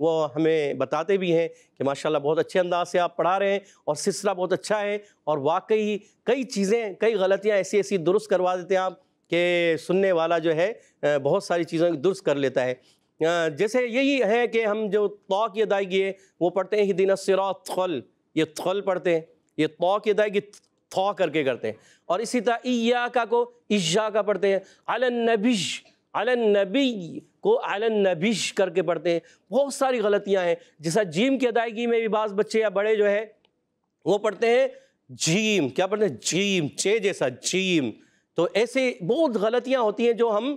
وہ ہمیں بتاتے بھی ہیں کہ ماشاءاللہ بہت اچھے انداز سے آپ پڑھا رہے ہیں اور سلسلہ بہت اچھا ہے، اور واقعی کئی چیزیں، کئی غلطیاں ایسی درست کروا دیتے ہیں آپ کہ سننے والا جو ہے بہت ساری چیزوں کو درست کر لیتا ہے۔ جیسے یہی ہے کہ ہم جو طا کی ادائیگی ہے وہ پڑھتے ہیں اہدنا الصراط تھل، یہ تھل پڑھتے ہیں، یہ طا کی ادائیگی تھا کر کے کرتے ہیں، اور اسی طرح ایاکا کو ایاکا پڑھتے ہیں، علی النبی، علی النبی کو علی النبی کر کے پڑھتے ہیں۔ بہت ساری غلطیاں ہیں، جیسا جیم کی ادائیگی میں بھی بعض بچے یا بڑے جو ہے وہ پڑھتے ہیں جیم، کیا پڑھتے ہیں؟ جیم، چے جیسا جیم۔ تو ایسے بہت غلطیاں ہوتی ہیں جو ہم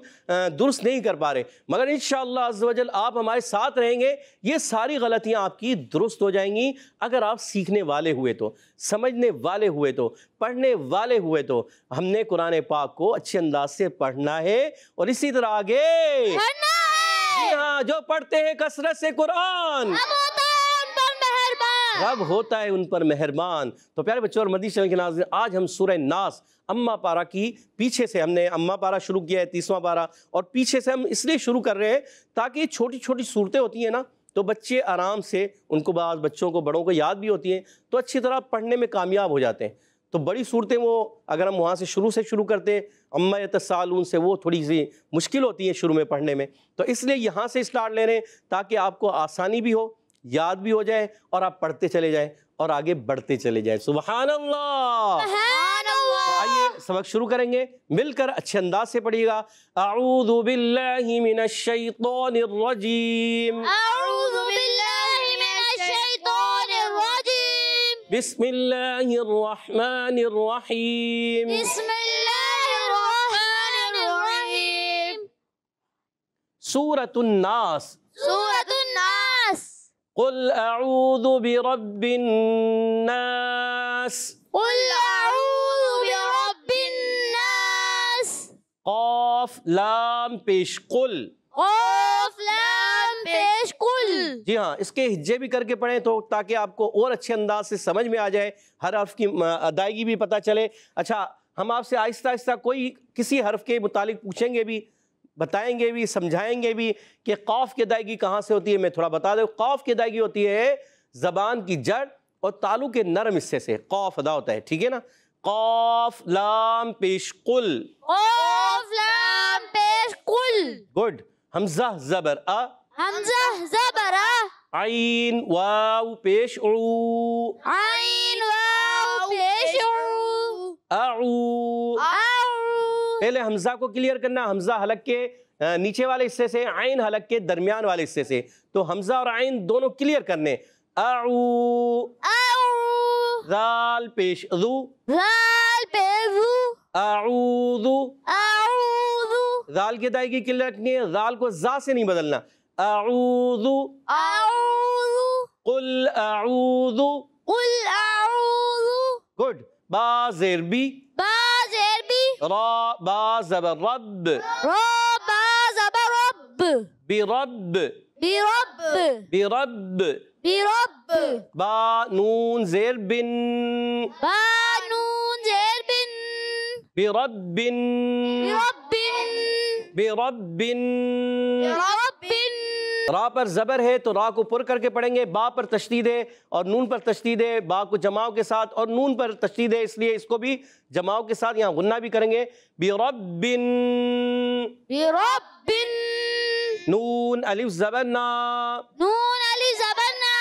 درست نہیں کر پا رہے، مگر انشاءاللہ عز و جل آپ ہمارے ساتھ رہیں گے، یہ ساری غلطیاں آپ کی درست ہو جائیں گی اگر آپ سیکھنے والے ہوئے تو، سمجھنے والے ہوئے تو، پڑھنے والے ہوئے تو۔ ہم نے قرآن پاک کو اچھے انداز سے پڑھنا ہے اور اسی طرح آگے پڑھنا ہے۔ جی ہاں، جو پڑھتے ہیں کثرت سے قرآن رب ہوتا ہے ان پر مہربان۔ تو پیارے بچوں اور مدنی چینل کے ناظرین، آج ہم سورہ ناس اما پارہ کی پیچھے سے، ہم نے اما پارہ شروع کیا ہے 30واں پارہ، اور پیچھے سے ہم اس لیے شروع کر رہے ہیں تاکہ یہ چھوٹی چھوٹی صورتیں ہوتی ہیں نا، تو بچے آرام سے، ان کو بعض بچوں کو بڑوں کو یاد بھی ہوتی ہیں تو اچھی طرح پڑھنے میں کامیاب ہو جاتے ہیں۔ تو بڑی صورتیں وہ اگر ہم وہاں سے شروع کرتے ہیں اما یتساءلون سے، وہ تھوڑی سی مشکل ہوتی ہیں شروع میں پڑھنے میں، تو اس لیے یہاں سے اسٹارٹ لے رہے ہیں تاکہ آپ کو آسانی بھی ہو، یاد بھی ہو جائے، اور آپ پڑھتے چلے جائیں اور آگے بڑھتے چلے جائیں۔ سبحان اللہ۔ سبحان اللہ۔ آئیے سبق شروع کریں گے، مل کر اچھے انداز سے پڑھیے گا۔ اعوذ باللہ من الشیطان الرجیم، اعوذ باللہ من الشیطان الرجیم، بسم اللہ الرحمن الرحیم۔ بسم اللہ الرحمن الرحیم۔ سورۃ الناس، سورۃ الناس۔ قل اعوذ برب الناس، قل اعوذ برب الناس۔ قاف لام پیش قل، قاف لام پیش قل۔ جی ہاں، اس کے ہجے بھی کر کے پڑھیں تو تاکہ آپ کو اور اچھے انداز سے سمجھ میں آ جائے، ہر حرف کی ادائیگی بھی پتہ چلے۔ اچھا، ہم آپ سے آہستہ آہستہ کوئی کسی حرف کے متعلق پوچھیں گے بھی، بتائیں گے بھی، سمجھائیں گے بھی کہ قاف کی ادائیگی کہاں سے ہوتی ہے۔ میں تھوڑا بتا دوں، قاف کی ادائیگی ہوتی ہے زبان کی جڑ اور تالو کے نرم حصے سے قاف ادا ہوتا ہے، ٹھیک ہے نا؟ قاف لام پیش قل، قاف لام پیش قل۔ گڈ۔ حمزہ زبر ا، حمزہ زبر آ، عین واو پیش عو، عین واو پیش عو، اعو۔ اعو۔ پہلے حمزہ کو کلیئر کرنا، حمزہ حلق کے نیچے والے حصے سے، عین حلق کے درمیان والے حصے سے، تو حمزہ اور عین دونوں کلیئر کرنے۔ اعو، اعو، ذال پیش ذو، ذال پیش ذو، اعوذ۔ اعوذ، ذال کی ادائیگی کلیئر رکھنی ہے، ذال کو ذا سے نہیں بدلنا۔ اعوذ، اعوذ، قل اعوذ، قل اعوذ۔ گڈ۔ با زیر بی، با زیر بی، را با زبر رب، را با زبر رب، برب، برب، برب۔ برب، با نون زیر بن، با نون زیر بن، برب، برب، برب۔ برب۔ را پر زبر ہے تو را کو پر کر کے پڑھیں گے، با پر تشدید ہے اور نون پر تشدید ہے، با کو جماؤ کے ساتھ اور نون پر تشدید ہے، اس لیے اس کو بھی جماؤ کے ساتھ یہاں غنہ بھی کریں گے۔ برب، برب، نون الف زبر نا، نون الف زبر نا،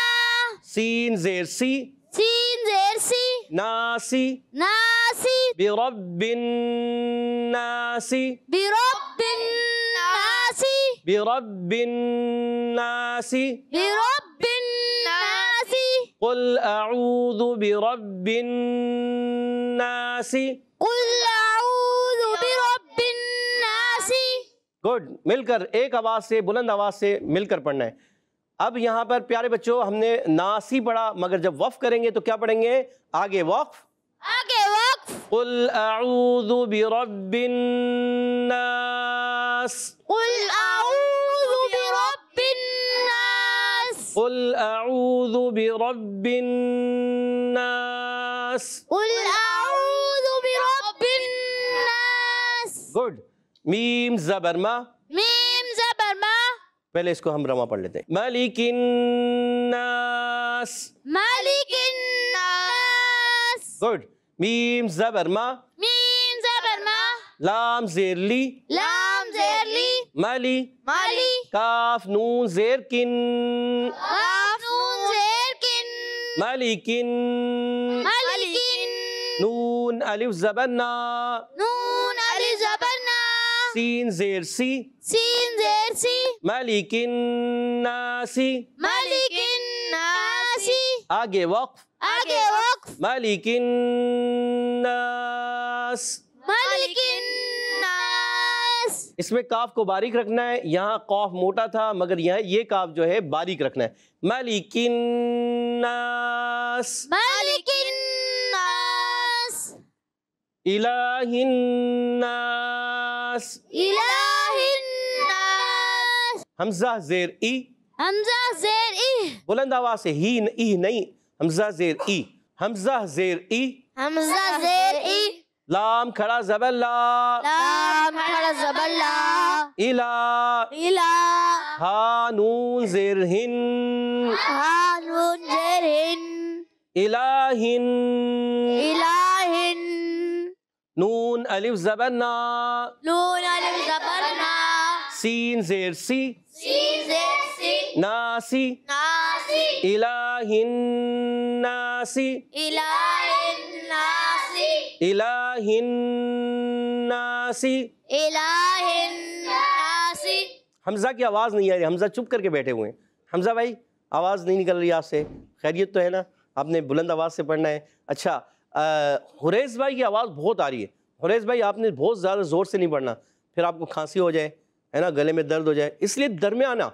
سین زیر سی، سین زیر سی، ناسی، ناسی، برب الناسی، برب الناسی، برب الناسی، برب الناسی، قل اعوذ برب الناسی۔ قل اعوذ برب الناسی۔ گڈ، مل کر ایک آواز سے، بلند آواز سے مل کر پڑھنا ہے۔ اب یہاں پر پیارے بچوں ہم نے ناسی پڑھا، مگر جب وقف کریں گے تو کیا پڑھیں گے؟ آگے وقف، آگے وقف۔ قل اعوذ برب الناس، قل اعوذ برب الناس، قل اعوذ برب الناس۔ قل اعوذ برب الناس۔ گڈ۔ میم زبر ما، میم زبر ما، پہلے اس کو ہم رواں پڑھ لیتے ہیں. مالک الناس. مالک الناس. گڈ. میم زبر ما. میم زبر ما. لام زیر لی. لام زیر لی. مالی. مالی. کاف نون زیر کن. قاف نون زیر کن. مالکن. مالکن. نون الف زبر نا. نون الف زبر نا. سین زیر سی. سین زیر سی. مالکن ناسی. مالکن ناسی. آگے وقف. آگے وقف. مالکن ناس. مالکن ناس. اس میں کاف کو باریک رکھنا ہے. یہاں قاف موٹا تھا مگر یہاں یہ کاف جو ہے باریک رکھنا ہے. مالکن ناس. مالکن ناس. الہ الناس. الہ الناس. حمزہ زیر ای. حمزہ زیر ای. بلند آواز سے ہی ای نہیں. حمزہ زیر ای. حمزہ زیر ای. حمزہ زیر ای. لام کھڑا زبر لا. لام کھڑا زبر لا. الہ. الہ. ہا نون زیر ہن. ہا نون زیر ہن. الہن. الہن. نون الف زبر نا. نون الف زبر نا. سین زیر سی. سین زیر سی. ناسی. ناسی. الہن ناسی. الہن ناسی. الہن ناسی. الہن ناسی. حمزہ کی آواز نہیں آ رہی. حمزہ چپ کر کے بیٹھے ہوئے ہیں. حمزہ بھائی آواز نہیں نکل رہی آپ سے. خیریت تو ہے نا؟ آپ نے بلند آواز سے پڑھنا ہے. اچھا حریث بھائی کی آواز بہت آ رہی ہے. حریث بھائی آپ نے بہت زیادہ زور سے نہیں پڑھنا, پھر آپ کو کھانسی ہو جائے ہے نا, گلے میں درد ہو جائے. اس لیے درمیانہ,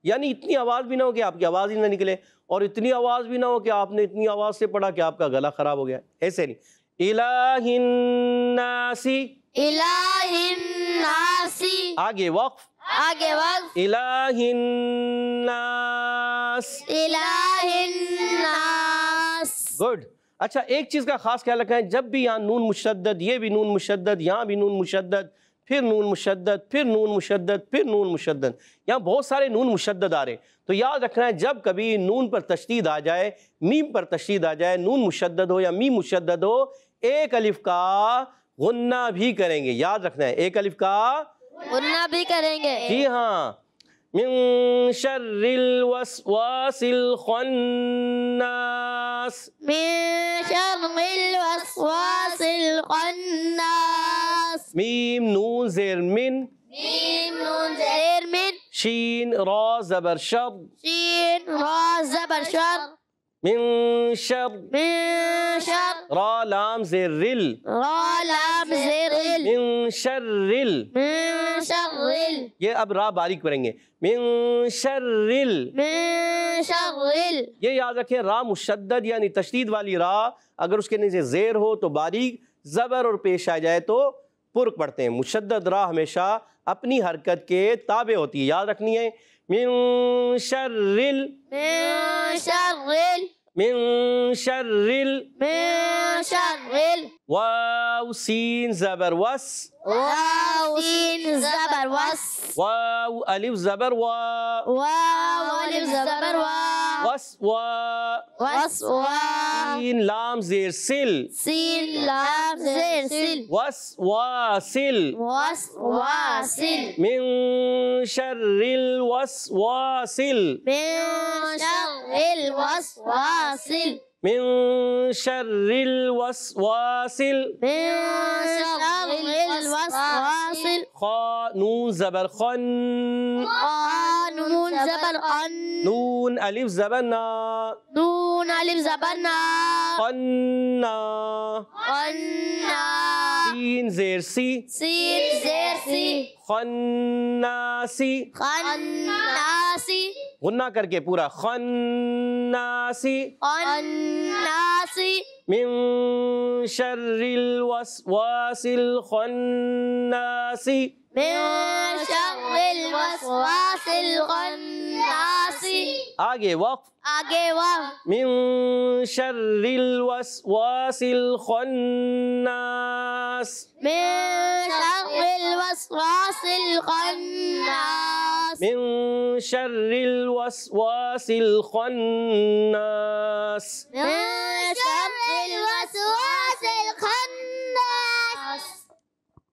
یعنی اتنی آواز بھی نہ ہو کہ آپ کی آواز ہی نہ نکلے, اور اتنی آواز بھی نہ ہو کہ آپ نے اتنی آواز سے پڑھا کہ آپ کا گلا خراب ہو گیا. ایسے نہیں. الہ الناسی. الہ الناسی. آگے وقف. آگے وقف. الہ الناس. الہ الناس. گڈ. اچھا ایک چیز کا خاص خیال رکھیں, جب بھی یہاں نون مشدد, یہ بھی نون مشدد, یہاں بھی نون مشدد, پھر نون مشدد, پھر نون مشدد, پھر نون مشدد, یہاں بہت سارے نون مشدد آ رہے ہیں. تو یاد رکھنا ہے جب کبھی نون پر تشدید آ جائے, میم پر تشدید آ جائے, نون مشدد ہو یا میم مشدد ہو, ایک الف کا غنہ بھی کریں گے. یاد رکھنا ہے ایک الف کا غنہ بھی کریں گے. جی ہاں. من شر الوسواس الخناس. من شر الوسواس الخناس. میم نون زیر من. میم نون زیر من. شین را زبر شر. شین را زبر شر. من شر. من شر. را لام زیر رل. را لام زیر ال. من شر رل. من شر ال. یہ اب را باریک پڑھیں گے. من شر رل. من شر ال. یہ یاد رکھیں را مشدد یعنی تشدید والی را اگر اس کے نیچے زیر ہو تو باریک, زبر اور پیش آ جائے تو پرک پڑھتے ہیں. مشدد را ہمیشہ اپنی حرکت کے تابع ہوتی ہے. یاد رکھنی ہے. من شر رل. من شر ال. من شر رل. من شر ال. واو سین زبر وس. واو سین زبر وس. واو الف زبر وا. واو الف زبر وا. وس وا. وس وا. سین لام زیر سل. سین لام زیر سل. وس وا سل. وس وا سل. من شر الوسواس. من شر الوسواس. من شر الوسواس. من شر الوسواس. خا نون زبر خن. نون زبر ان. نون الف زبر نا. نون الف زبر نا. قنا. قنا. سین زیر سی. سین زیر سی. خناسی. خناسی. غنہ کر کے پورا خناسی. خناسی. من شر الوسواس الخناس. من شر الوسواس الخناس. آگے وقف. آگے وقف. من شر الوسواس الخناس. من شر الوسواس الخناس. من شر الوسواس الخناس. من شر الوسواس الخناس.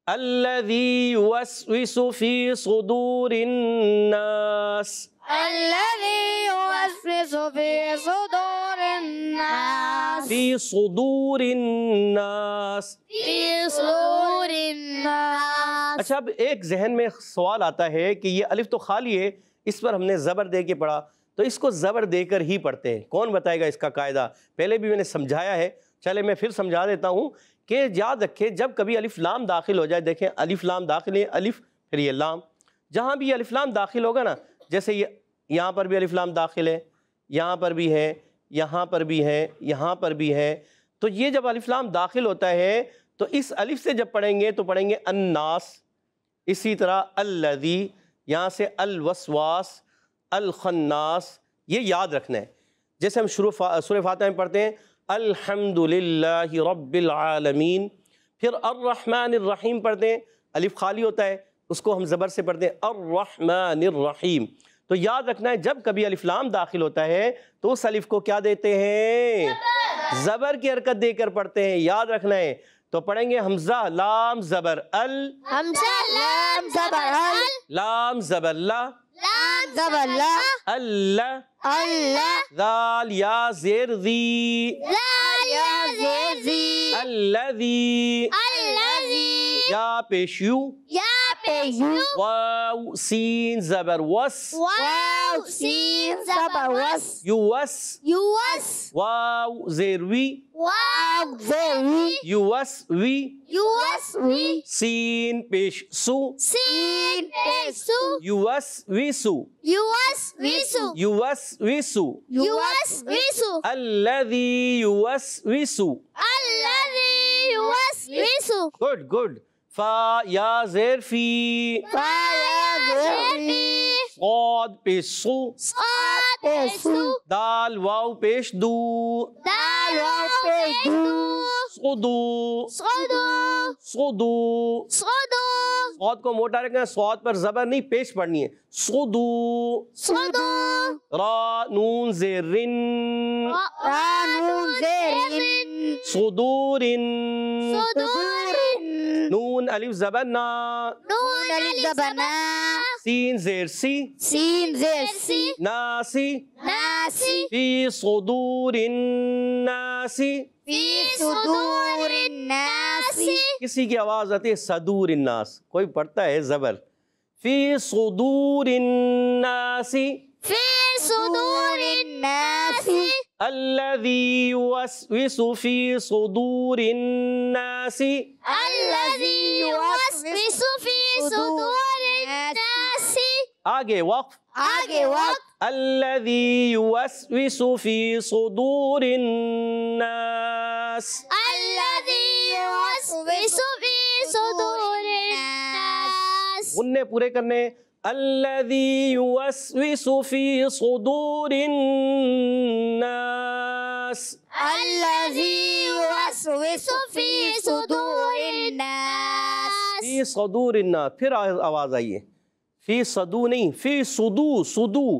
الذي يوسوس في صدور الناس. الذي يوسوس في صدور الناس. في صدور الناس. في صدور الناس. اچھا، اب ایک ذہن میں سوال آتا ہے کہ یہ الف تو خالی ہے، اس پر ہم نے زبر دے کے پڑھا، تو اس کو زبر دے کر ہی پڑھتے ہیں. کون بتائے گا اس کا قاعدہ؟ پہلے بھی میں نے سمجھایا ہے، چلے میں پھر سمجھا دیتا ہوں کہ یاد رکھیں جب کبھی الف لام داخل ہو جائے، دیکھیں الف لام داخل ہے، الف پھر یہ لام، جہاں بھی الف لام داخل ہوگا نا، جیسے یہ یہاں پر بھی الف لام داخل ہے، یہاں پر بھی ہے، یہاں پر بھی ہے، یہاں پر بھی ہے، تو یہ جب الف لام داخل ہوتا ہے تو اس الف سے جب پڑھیں گے تو پڑھیں گے الناس. اسی طرح الذی، یہاں سے الوسواس، الخناس، یہ یاد رکھنا ہے. جیسے ہم سورہ فاتحہ میں پڑھتے ہیں الحمدللہ رب العالمین، پھر الرحمن الرحیم پڑھتے ہیں، الف خالی ہوتا ہے، اس کو ہم زبر سے پڑھتے ہیں الرحمن الرحیم. تو یاد رکھنا ہے جب کبھی الف لام داخل ہوتا ہے تو اس الف کو کیا دیتے ہیں؟ زبر کی حرکت دے کر پڑھتے ہیں، یاد رکھنا ہے. تو پڑھیں گے حمزہ لام زبر ال، حمزہ لام زبر ال، لام زبر لا، لام زبر لا، اللہ، اللہ، ذال یا زیر ذی، ذال یا زیر ذی، الذی، الذی، یا پیش یو، یا پیش یو، واو سین زبر وس، واو سین زبر وس، یوس، یوس، واو زیر وی، واو زیر وی، یوس وی، یوس وی، سین پیش سو، سین پیش سو، یوس وی سو، یوس وی سو، یوس وی سو، یوس وی سو، الذی یوس وی سو. الذی یوس وی سو. Good good. فا یا زیر فی، صاد پیش سو، صاد پیش سو، دال واو پیش دو، دال واو پیش دو، صدو، صدو، صدو. صدو، صاد کو موٹا رکھنا ہے، صاد پر زبر نہیں پیش پڑھنی ہے، صدو. صدو، را نون زیر رن، را نون زیر رن، صدور، صدور، نون الف زبر نا، نون الف زبر نا، سین زیر سی، سین زیر سی، ناسی، ناسی، فی صدور الناس. فی صدور الناس. کسی کی آواز آتی ہے صدور الناس، کوئی پڑھتا ہے زبر. فی صدور الناس، فی صدور الناس. الذی یوسوس فی صدور الناس. الذی یوسوس فی صدور الناس. آگے وقف. آگے وقت. الذی یوسوس فی صدور الناس. الذی یوسوس فی صدور الناس. غنّے پورے کرنے. الذی یوسوس فی صدور الناس. الذی یوسوس فی صدور الناس. فی صدور الناس. پھر آواز آئیے. فی صدو نہیں، فی صدو، صدو.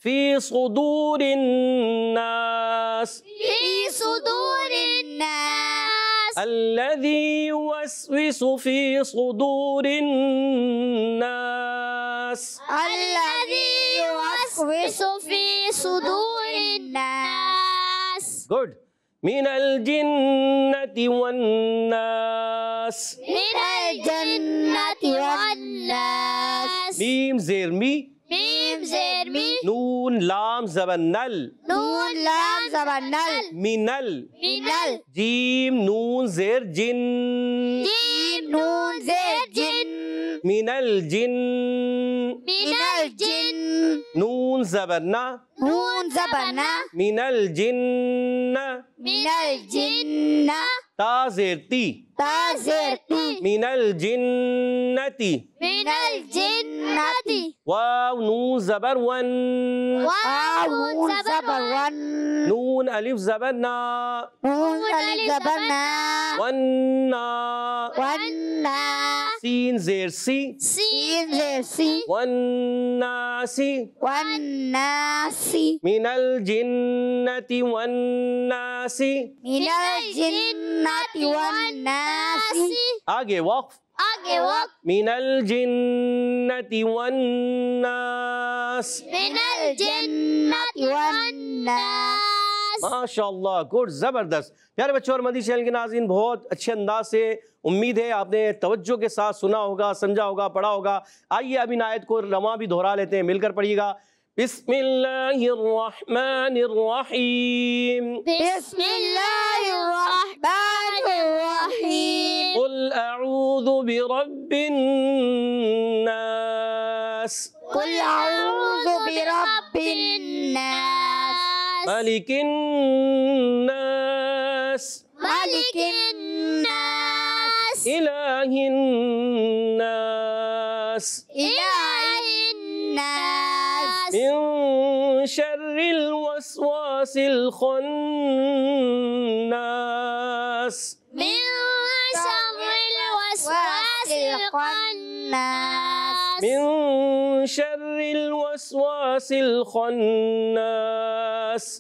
فی صدور الناس. فی صدور الناس. الذی یوسوس فی صدور الناس. الذی یوسوس فی صدور الناس. گڈ. من الجنة والناس. من الجنة والناس. میم زیر می، میم زیر می، نون لام زبر نل، نون لام زبر نل، منل. منل. جیم نون زیر جن، جیم نون زیر جن، من الجن. من الجن. نون زبر نا، نون زبر نا، من الجن. من الجن. تا زیر تی، تا زیر تی، من الجنتی، من الجنتی، واو نون زبر ون، واو نون زبر ون، نون الف زبر نا، نون الف زبر نا، ونا، والنا، سین زیر سی، سین زیر سی، والناسی، والناسی، من الجنتی والناسی. من الجنتی والناسی. آگے وقف، آگے وقت، من الجنتی والناس. من الجنتی والناس. ماشاء اللہ، گڈ، زبردست. پیارے بچوں اور مدنی چینل کے ناظرین، بہت اچھے انداز سے امید ہے آپ نے توجہ کے ساتھ سنا ہوگا، سمجھا ہوگا، پڑھا ہوگا. آئیے اب ان آیت کو رواں بھی دہرا لیتے ہیں، مل کر پڑھیے گا. بسم اللہ الرحمن الرحیم. بسم اللہ الرحمن الرحیم. قل اعوذ برب الناس، قل اعوذ برب الناس، ملک الناس، ملک الناس، الہ الناس، الہ الناس، من شر الوسواس الخناس، من شر الوسواس الخناس، من شر الوسواس الخناس،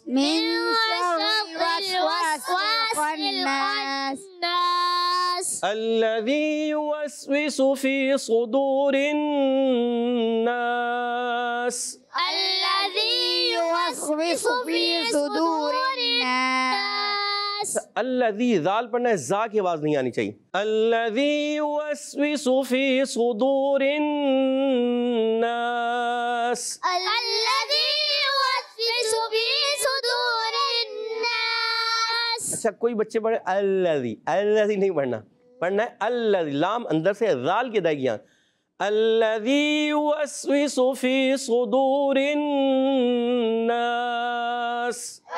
من شر الوسواس الخناس، الذي يوسوس في صدور الناس. الذي يوسوس في صدور الناس. الذي، ذال پڑھنا ہے، زا کی آواز نہیں آنی چاہیے. الذي يوسوس في صدور الناس. الذي يوسوس في صدور الناس. اچھا، کوئی بچے پڑھے الذي، الذي نہیں پڑھنا، پڑھنا ہے الذي، لام اندر سے ذال کے ادائیگیاں. الذي يوسوس في صدور الناس.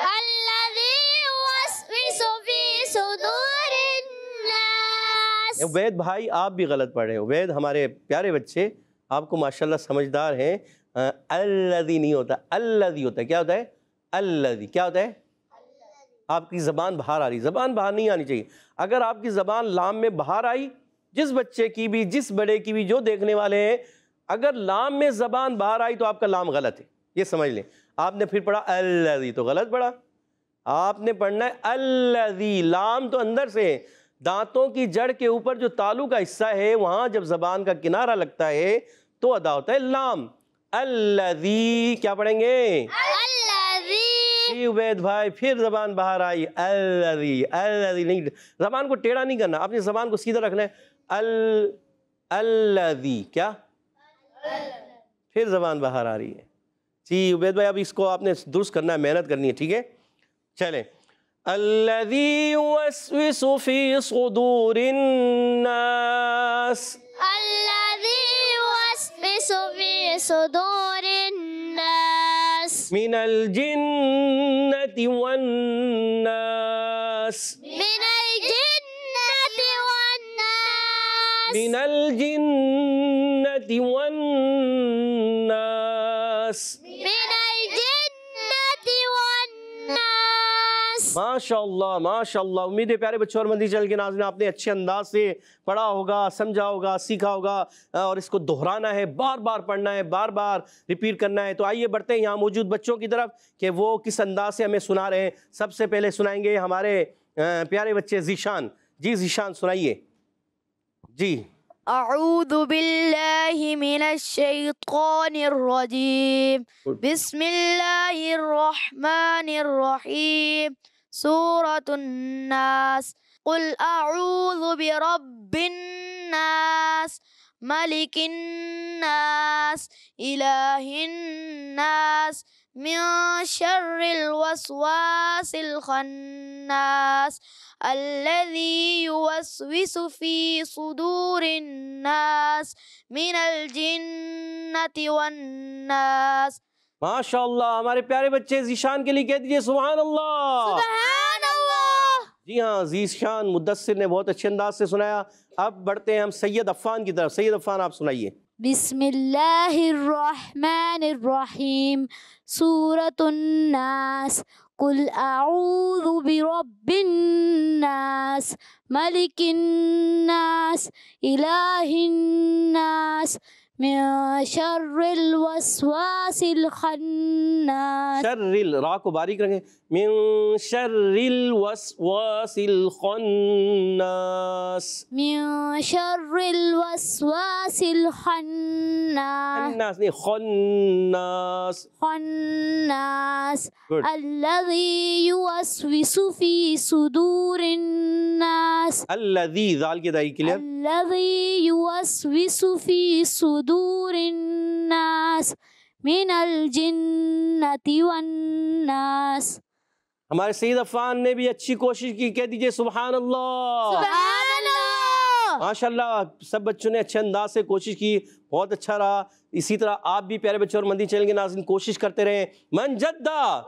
الذي يوسوس في صدور الناس. عبید بھائی آپ بھی غلط پڑھ رہے ہیں. عبید ہمارے پیارے بچے، آپ کو ماشاءاللہ سمجھدار ہیں. الذي نہیں ہوتا، الذي ہوتا ہے. کیا ہوتا ہے؟ الذي. کیا ہوتا ہے؟ آپ کی زبان باہر آ رہی، زبان باہر نہیں آنی چاہیے. اگر آپ کی زبان لام میں باہر آئی، جس بچے کی بھی، جس بڑے کی بھی، جو دیکھنے والے ہیں، اگر لام میں زبان باہر آئی تو آپ کا لام غلط ہے، یہ سمجھ لیں. آپ نے پھر پڑھا الذی تو غلط پڑھا. آپ نے پڑھنا ہے الذی، لام تو اندر سے دانتوں کی جڑ کے اوپر جو تالو کا حصہ ہے، وہاں جب زبان کا کنارہ لگتا ہے تو ادا ہوتا ہے لام. الذی کیا پڑھیں گے؟ جی عبید بھائی، پھر زبان باہر آئی. الذی، الذی نہیں، زبان کو ٹیڑھا نہیں کرنا، اپنی زبان کو سیدھا رکھنا ہے. الذی، کیا؟ پھر زبان باہر آ رہی ہے. جی عبید بھائی، اب اس کو آپ نے درست کرنا ہے، محنت کرنی ہے، ٹھیک ہے؟ چلیں. الذی یوسوس فی صدور الناس. الذي يوسوس في صدور الناس. من الجنة والناس. من الجنة والناس. من الجنة والناس. من الجنة والناس. ماشاءاللہ ماشاءاللہ. امید ہے پیارے بچوں اور مدنی چینل کے ناظرین آپ نے اچھے انداز سے پڑھا ہوگا، سمجھا ہوگا، سیکھا ہوگا، اور اس کو دہرانا ہے، بار بار پڑھنا ہے، بار بار ریپیٹ کرنا ہے. تو آئیے بڑھتے ہیں یہاں موجود بچوں کی طرف کہ وہ کس انداز سے ہمیں سنا رہے ہیں. سب سے پہلے سنائیں گے ہمارے پیارے بچے ذیشان. جی ذیشان سنائیے. جی. اعوذ باللہ من الشیطان الرجیم. بسم اللہ الرحمن الرحیم. سورة الناس. قل اعوذ برب الناس، ملک الناس، الہ الناس، من شر الوسواس الخناس، الذي يوسوس في صدور الناس من الجنة والناس. ماشاءاللہ. ہمارے پیارے بچے ذیشان کے لیے کہہ دیجئے سبحان اللہ. سبحان اللہ. جی ہاں، عزیز شان مدثر نے بہت اچھے انداز سے سنایا. اب بڑھتے ہیں ہم سید عفان کی طرف. سید عفان آپ سنائیے. بسم اللہ الرحمن الرحیم. سورة الناس. قل اعوذ برب الناس ملک الناس الہ الناس من شر الوسواس الخناس. شر را کو باریک رکھیں. من شر الوسواس الخناس. من شر الوسواس الخناس. الناس نہیں، خناس. خناس. Good. الذي يوسوس في صدور الناس. الذی ذال کی ادائیگی کلیئر. الذي يوسوس في صدور الناس من الجنة والناس. ہمارے سید عفان نے بھی اچھی کوشش کی. کہہ دیجئے سبحان اللہ. سبحان اللہ. ماشاءاللہ سب بچوں نے اچھے انداز سے کوشش کی. بہت اچھا رہا. اسی طرح آپ بھی پیارے بچوں اور مدنی چینل کے ناظرین کوشش کرتے رہیں. من جدہ،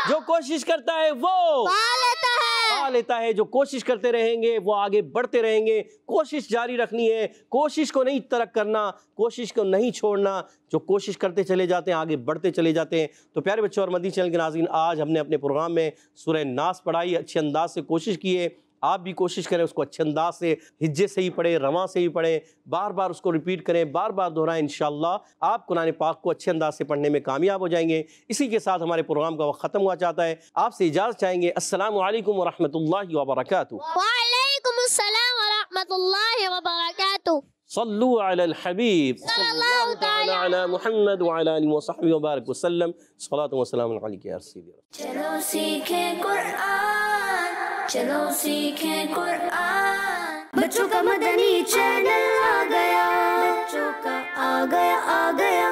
جو کوشش کرتا ہے وہ پا لیتا ہے. جو کوشش کرتے رہیں گے وہ آگے بڑھتے رہیں گے. کوشش جاری رکھنی ہے. کوشش کو نہیں ترک کرنا، کوشش کو نہیں چھوڑنا. جو کوشش کرتے چلے جاتے ہیں آگے بڑھتے چلے جاتے ہیں. تو پیارے بچوں اور مدنی چینل کے ناظرین، آج ہم نے اپنے پروگرام میں سورہ ناس پڑھائی. اچھے انداز سے کوشش کی ہے. آپ بھی کوشش کریں اس کو اچھے انداز سے، ہجے سے ہی پڑھیں، رواں سے ہی پڑھیں، بار بار اس کو ریپیٹ کریں، بار بار دہرائیں. انشاءاللہ آپ قرآن پاک کو اچھے انداز سے پڑھنے میں کامیاب ہو جائیں گے. اسی کے ساتھ ہمارے پروگرام کا وقت ختم ہوا چاہتا ہے. آپ سے اجازت چاہیں گے. السلام علیکم ورحمۃ اللہ وبرکاتہ. وعلیکم السلام ورحمۃ اللہ وبرکاتہ. صلو علی الحبیب صلی اللہ تعالی علی محمد وعلی آلہ وصحبہ وبارک وسلم. صلاۃ و سلام علیک یا رسول اللہ. چلو سیکھیں قرآن، چلو سیکھیں قرآن. بچوں کا مدنی چینل آ گیا، بچوں کا آ گیا.